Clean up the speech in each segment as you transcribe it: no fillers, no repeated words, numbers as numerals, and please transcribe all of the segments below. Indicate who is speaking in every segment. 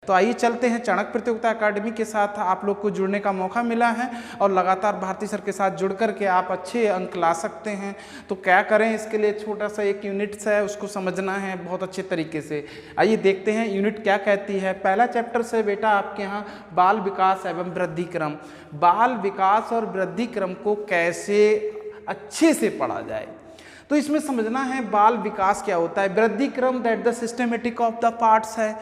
Speaker 1: तो आइए चलते हैं, चाणक्य प्रतियोगिता अकादमी के साथ आप लोग को जुड़ने का मौका मिला है और लगातार भारती सर के साथ जुड़ कर के आप अच्छे अंक ला सकते हैं। तो क्या करें, इसके लिए छोटा सा एक यूनिट्स है, उसको समझना है बहुत अच्छे तरीके से। आइए देखते हैं यूनिट क्या कहती है। पहला चैप्टर से बेटा आपके यहाँ बाल विकास एवं वृद्धि क्रम, बाल विकास और वृद्धि क्रम को कैसे अच्छे से पढ़ा जाए। तो इसमें समझना है बाल विकास क्या होता है, वृद्धि क्रम that the systematic of the parts है।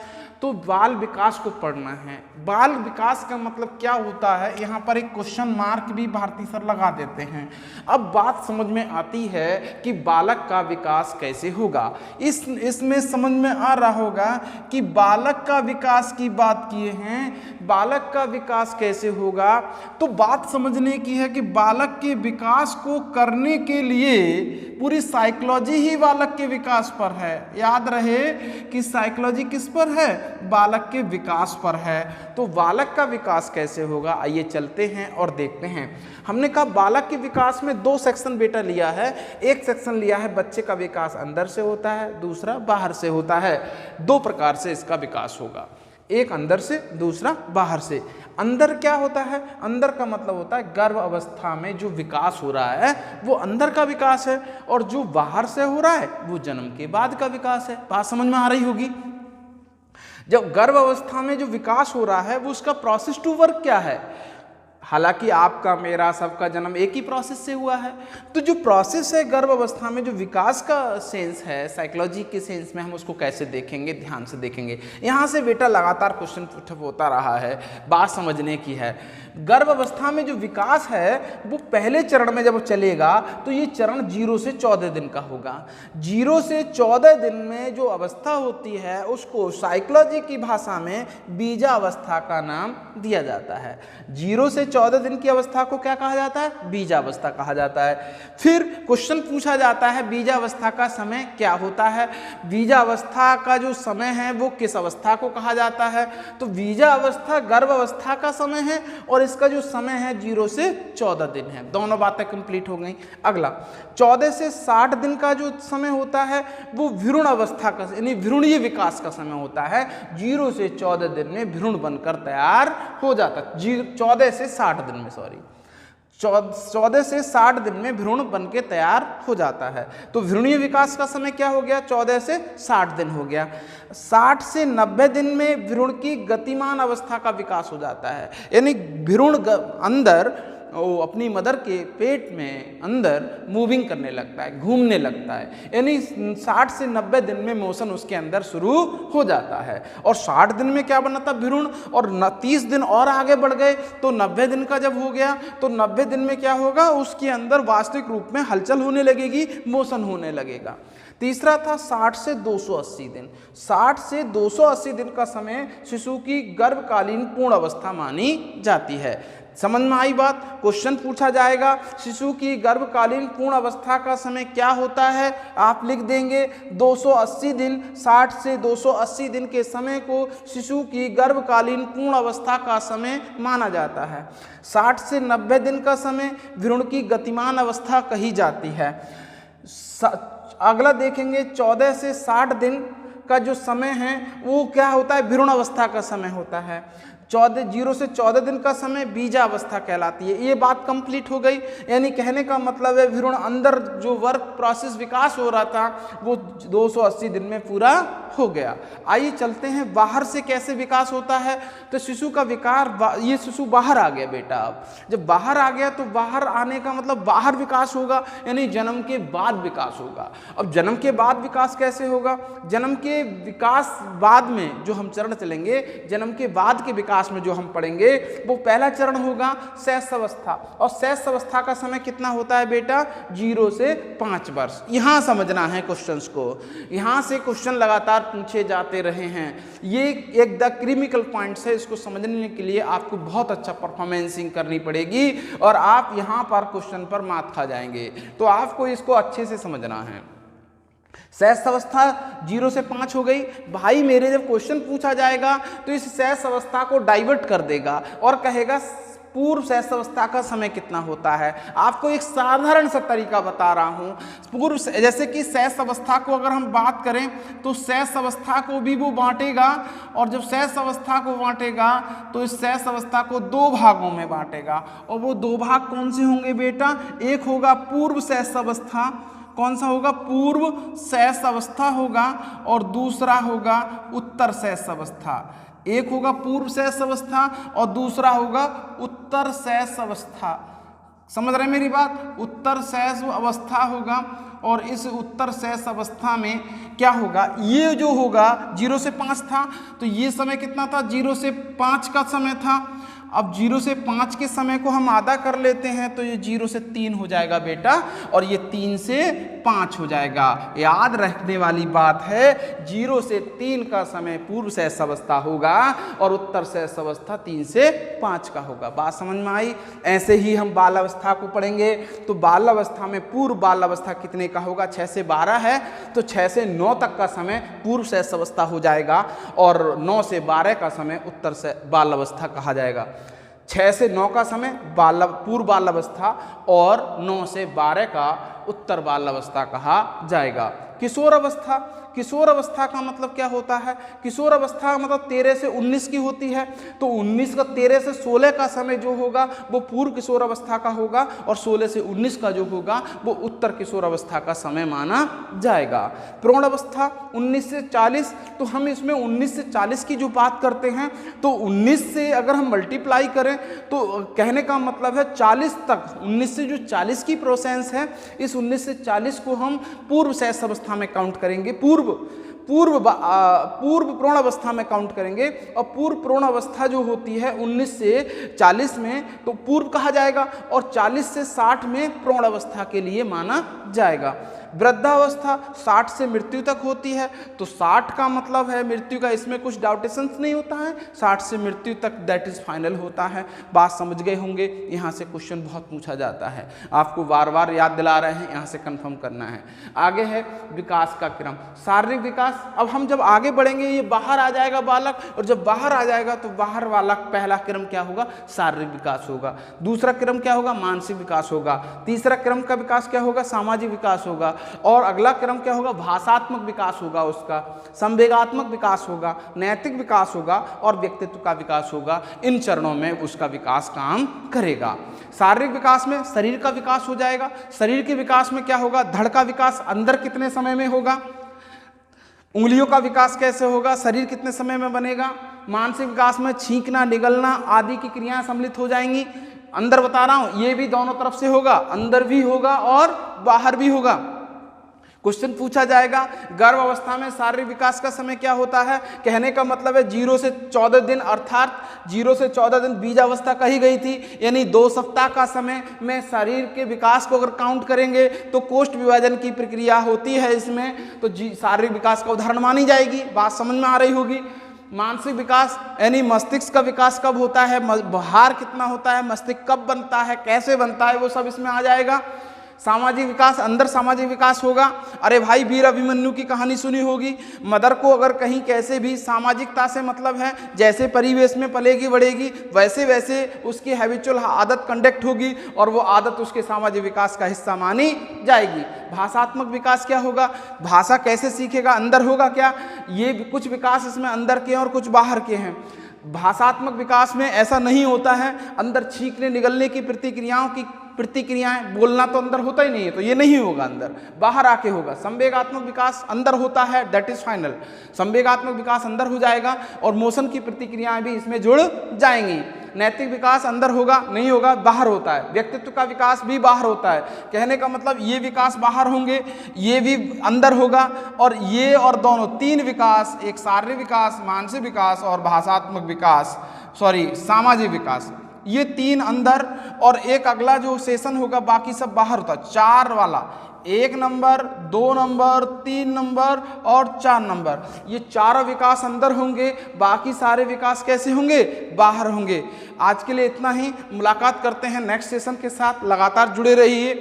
Speaker 1: तो बाल विकास को पढ़ना है। बाल विकास का मतलब क्या होता है, यहाँ पर एक क्वेश्चन मार्क भी भारती सर लगा देते हैं। अब बात समझ में आती है कि बालक का विकास कैसे होगा। इसमें समझ में आ रहा होगा कि बालक का विकास की बात किए हैं, बालक का विकास कैसे होगा। तो बात समझने की है कि बालक के विकास को करने के लिए पूरी साइकोलॉजी ही बालक के विकास पर है। याद रहे कि साइकोलॉजी किस पर है, बालक के विकास पर है। तो बालक का विकास कैसे होगा, आइए चलते हैं और देखते हैं। हमने कहा बालक के विकास में दो सेक्शन बेटा लिया है। एक सेक्शन लिया है बच्चे का विकास अंदर से होता है, दूसरा बाहर से होता है। दो प्रकार से इसका विकास होगा, एक अंदर से, दूसरा बाहर से। अंदर क्या होता है, अंदर का मतलब होता है गर्भ अवस्था में जो विकास हो रहा है वो अंदर का विकास है, और जो बाहर से हो रहा है वो जन्म के बाद का विकास है। बात समझ में आ रही होगी। जब गर्भ अवस्था में जो विकास हो रहा है वो उसका प्रोसेस टू वर्क क्या है। हालांकि आपका मेरा सबका जन्म एक ही प्रोसेस से हुआ है, तो जो प्रोसेस है गर्भ अवस्था में जो विकास का सेंस है, साइकोलॉजी के सेंस में हम उसको कैसे देखेंगे, ध्यान से देखेंगे। यहाँ से बेटा लगातार क्वेश्चन होता रहा है, बात समझने की है। गर्भ अवस्था में जो विकास है वो पहले चरण में जब चलेगा तो ये चरण 0 से 14 दिन का होगा। 0 से 14 दिन में जो अवस्था होती है उसको साइकोलॉजी की भाषा में बीजावस्था का नाम दिया जाता है। 0 से 14 दिन की अवस्था को क्या कहा जाता है, बीजावस्था कहा जाता है। फिर क्वेश्चन पूछा जाता है बीजावस्था का समय क्या होता है, बीजावस्था का जो समय है वो किस अवस्था को कहा जाता है। तो बीजावस्था गर्भ अवस्था का समय है और इसका जो समय है 0 से 14 दिन है। दोनों बातें कंप्लीट हो गई। अगला 14 से 60 दिन का जो समय होता है वो भ्रूण अवस्था का यानी भ्रूणीय विकास का समय होता है। 0 से 14 दिन में भ्रूण बनकर तैयार हो जाता है। 14 से 60 दिन में 14 से 60 दिन में भ्रूण बनके तैयार हो जाता है। तो भ्रूणीय विकास का समय क्या हो गया, 14 से 60 दिन हो गया। 60 से 90 दिन में भ्रूण की गतिमान अवस्था का विकास हो जाता है, यानी भ्रूण अंदर वो अपनी मदर के पेट में अंदर मूविंग करने लगता है, घूमने लगता है, यानी 60 से 90 दिन में मोशन उसके अंदर शुरू हो जाता है। और 60 दिन में क्या बना था, भ्रूण। और 30 दिन और आगे बढ़ गए तो 90 दिन का जब हो गया तो 90 दिन में क्या होगा, उसके अंदर वास्तविक रूप में हलचल होने लगेगी, मोशन होने लगेगा। तीसरा था 60 से 280 दिन। 60 से 280 दिन का समय शिशु की गर्भकालीन पूर्ण अवस्था मानी जाती है। समझ में आई बात। क्वेश्चन पूछा जाएगा शिशु की गर्भकालीन पूर्ण अवस्था का समय क्या होता है, आप लिख देंगे 280 दिन। 60 से 280 दिन के समय को शिशु की गर्भकालीन पूर्ण अवस्था का समय माना जाता है। 60 से 90 दिन का समय भ्रूण की गतिमान अवस्था कही जाती है। अगला देखेंगे 14 से 60 दिन का जो समय है वो क्या होता है, भ्रूण अवस्था का समय होता है। 0 से 14 दिन का समय बीजावस्था कहलाती है। ये बात कंप्लीट हो गई, यानी कहने का मतलब है भ्रूण अंदर जो वर्क प्रोसेस विकास हो रहा था वो 280 दिन में पूरा हो गया। आइए चलते हैं बाहर से कैसे विकास होता है। तो शिशु का विकार, ये शिशु बाहर आ गया बेटा। अब जब बाहर आ गया तो बाहर आने का मतलब बाहर विकास होगा, यानी जन्म के बाद विकास होगा। अब जन्म के बाद विकास कैसे होगा, जन्म के विकास बाद में जो हम चरण चलेंगे, जन्म के बाद के विकास में जो हम पढ़ेंगे वो पहला चरण होगा शैशवावस्था। और शैशवावस्था का समय कितना होता है बेटा, 0 से 5 वर्ष। यहां समझना है क्वेश्चंस को, यहां से क्वेश्चन लगातार पूछे जाते रहे हैं। ये एक द क्रिटिकल पॉइंट्स है, इसको समझने के लिए आपको बहुत अच्छा परफॉर्मेंसिंग करनी पड़ेगी और आप यहां पर क्वेश्चन पर मात खा जाएंगे। तो आपको इसको अच्छे से समझना है। शैशवावस्था 0 से 5 हो गई। भाई मेरे जब क्वेश्चन पूछा जाएगा तो इस शैशवावस्था को डाइवर्ट कर देगा और कहेगा पूर्व शैशवावस्था का समय कितना होता है। आपको एक साधारण सा तरीका बता रहा हूँ। पूर्व जैसे कि शैशवावस्था को अगर हम बात करें तो शैशवावस्था को भी वो बांटेगा, और जब शैशवावस्था को बांटेगा तो इस शैशवावस्था को दो भागों में बांटेगा, और वो दो भाग कौन से होंगे बेटा, एक होगा पूर्व शैशवावस्था, कौन सा होगा, पूर्व शैशवावस्था होगा, और दूसरा होगा उत्तर शैशवावस्था। एक होगा पूर्व शैशवावस्था और दूसरा होगा उत्तर शैशवावस्था। समझ रहे हैं मेरी बात, उत्तर शैशवावस्था होगा, और इस उत्तर शैशवावस्था में क्या होगा, ये जो होगा 0 से 5 था, तो ये समय कितना था, 0 से 5 का समय था। अब 0 से 5 के समय को हम आधा कर लेते हैं तो ये 0 से 3 हो जाएगा बेटा, और ये 3 से 5 हो जाएगा। याद रखने वाली बात है, 0 से 3 का समय पूर्व शैशवावस्था होगा और उत्तर शैशवावस्था 3 से 5 का होगा। बात समझ में आई। ऐसे ही हम बालावस्था को पढ़ेंगे, तो बालावस्था में पूर्व बालावस्था कितने का होगा, 6 से 12 है, तो 6 से 9 तक का समय पूर्व शैशवावस्था हो जाएगा, और 9 से 12 का समय उत्तर से बालावस्था कहा जाएगा। 6 से 9 का समय पूर्व बालावस्था और 9 से 12 का उत्तर बालावस्था कहा जाएगा। किशोर अवस्था, किशोर अवस्था का मतलब क्या होता है, किशोर अवस्था का मतलब 13 से 19 की होती है, तो 19 का 13 से 16 का समय जो होगा वो पूर्व किशोर अवस्था का होगा, और 16 से 19 का जो होगा वो उत्तर किशोर अवस्था का समय माना जाएगा। प्रौढ़ अवस्था 19 से 40, तो हम इसमें 19 से 40 की जो बात करते हैं, तो 19 से अगर हम मल्टीप्लाई करें तो कहने का मतलब है 40 तक, 19 से जो 40 की प्रोसेस है, इस 19 से 40 को हम पूर्व शैशवावस्था में काउंट करेंगे, पूर्व प्रौढ़ अवस्था में काउंट करेंगे, और पूर्व प्रौढ़ अवस्था जो होती है 19 से 40 में तो पूर्व कहा जाएगा, और 40 से 60 में प्रौढ़ अवस्था के लिए माना जाएगा। वृद्धावस्था 60 से मृत्यु तक होती है, तो 60 का मतलब है मृत्यु का, इसमें कुछ डाउटेशंस नहीं होता है, 60 से मृत्यु तक दैट इज फाइनल होता है। बात समझ गए होंगे। यहाँ से क्वेश्चन बहुत पूछा जाता है, आपको बार बार याद दिला रहे हैं, यहाँ से कंफर्म करना है। आगे है विकास का क्रम, शारीरिक विकास। अब हम जब आगे बढ़ेंगे ये बाहर आ जाएगा बालक, और जब बाहर आ जाएगा तो बाहर वाला पहला क्रम क्या होगा, शारीरिक विकास होगा। दूसरा क्रम क्या होगा, मानसिक विकास होगा। तीसरा क्रम का विकास क्या होगा, सामाजिक विकास होगा। और अगला क्रम क्या होगा, भाषात्मक विकास होगा, उसका संवेगात्मक विकास होगा, नैतिक विकास होगा, और व्यक्तित्व का विकास होगा। इन चरणों में उसका विकास काम करेगा। शारीरिक विकास में शरीर का विकास हो जाएगा। शरीर के विकास में क्या होगा, धड़ का विकास अंदर कितने समय में होगा, उंगलियों का विकास कैसे होगा, शरीर कितने समय में बनेगा। मानसिक विकास में छींकना, निगलना आदि की क्रियाएं सम्मिलित हो जाएंगी। अंदर बता रहा हूं, ये भी दोनों तरफ से होगा, अंदर भी होगा और बाहर भी होगा। क्वेश्चन पूछा जाएगा, गर्भ अवस्था में शारीरिक विकास का समय क्या होता है, कहने का मतलब है 0 से 14 दिन, अर्थात 0 से 14 दिन बीजावस्था कही गई थी, यानी 2 सप्ताह का समय में शरीर के विकास को अगर काउंट करेंगे तो कोष्ठ विभाजन की प्रक्रिया होती है इसमें, तो शारीरिक विकास का उदाहरण मानी जाएगी। बात समझ में आ रही होगी। मानसिक विकास यानी मस्तिष्क का विकास कब होता है, भार कितना होता है, मस्तिष्क कब बनता है, कैसे बनता है, वो सब इसमें आ जाएगा। सामाजिक विकास, अंदर सामाजिक विकास होगा। अरे भाई, वीर अभिमन्यु की कहानी सुनी होगी। मदर को अगर कहीं कैसे भी, सामाजिकता से मतलब है जैसे परिवेश में पलेगी बढ़ेगी वैसे वैसे उसकी हैबिचुअल आदत कंडक्ट होगी, और वो आदत उसके सामाजिक विकास का हिस्सा मानी जाएगी। भाषात्मक विकास क्या होगा, भाषा कैसे सीखेगा, अंदर होगा क्या, ये कुछ विकास इसमें अंदर के और कुछ बाहर के हैं। भाषात्मक विकास में ऐसा नहीं होता है, अंदर छींकने निगलने की प्रतिक्रियाएं, बोलना तो अंदर होता ही नहीं है, तो ये नहीं होगा, अंदर बाहर आके होगा। संवेगात्मक विकास अंदर होता है, दैट इज फाइनल। संवेगात्मक विकास अंदर हो जाएगा और मोशन की प्रतिक्रियाएं भी इसमें जुड़ जाएंगी। नैतिक विकास अंदर होगा नहीं होगा, बाहर होता है। व्यक्तित्व का विकास भी बाहर होता है, कहने का मतलब ये विकास बाहर होंगे, ये भी अंदर होगा, और ये और दोनों 3 विकास, एक शारीरिक विकास, मानसिक विकास और भाषात्मक विकास, सामाजिक विकास, ये 3 अंदर, और एक अगला जो सेशन होगा बाकी सब बाहर होता है। 4 वाला, 1 नंबर, 2 नंबर, 3 नंबर और 4 नंबर, ये 4 विकास अंदर होंगे, बाकी सारे विकास कैसे होंगे, बाहर होंगे। आज के लिए इतना ही, मुलाकात करते हैं नेक्स्ट सेशन के साथ, लगातार जुड़े रहिए।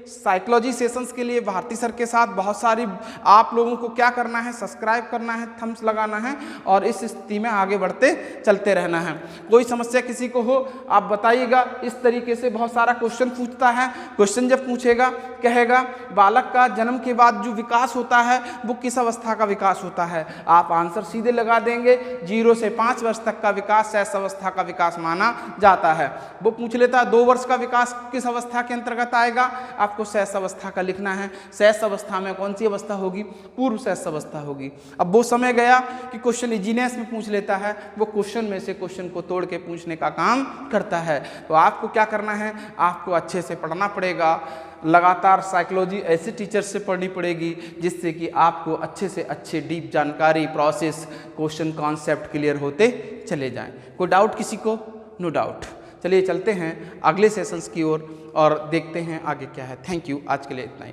Speaker 1: साइकोलॉजी सेशंस के लिए भारती सर के साथ बहुत सारी आप लोगों को क्या करना है, सब्सक्राइब करना है, थम्स लगाना है और इस स्थिति में आगे बढ़ते चलते रहना है। कोई समस्या किसी को हो आप बताइएगा। इस तरीके से बहुत सारा क्वेश्चन पूछता है। क्वेश्चन जब पूछेगा कहेगा बालक का जन्म के बाद जो विकास होता है वो किस अवस्था का विकास होता है, आप आंसर सीधे लगा देंगे। 0 से 5 वर्ष तक का विकास शैशव अवस्था का विकास माना जाता है। वो पूछ लेता है 2 वर्ष का विकास किस अवस्था के अंतर्गत आएगा, आपको शैशव अवस्था का लिखना है। शैशव अवस्था में कौन सी अवस्था होगी, पूर्व शैशव अवस्था होगी। अब वो समय गया कि क्वेश्चन इजीनेस में पूछ लेता है, वो क्वेश्चन में से क्वेश्चन को तोड़ के पूछने का काम करता है। तो आपको क्या करना है, आपको अच्छे से पढ़ना पड़ेगा, लगातार साइकोलॉजी ऐसे टीचर से पढ़नी पड़ेगी जिससे कि आपको अच्छे से अच्छे डीप जानकारी, प्रोसेस, क्वेश्चन, कॉन्सेप्ट क्लियर होते चले जाएं। कोई डाउट किसी को? No doubt. चलिए चलते हैं अगले सेशंस की ओर और देखते हैं आगे क्या है। थैंक यू, आज के लिए इतना ही।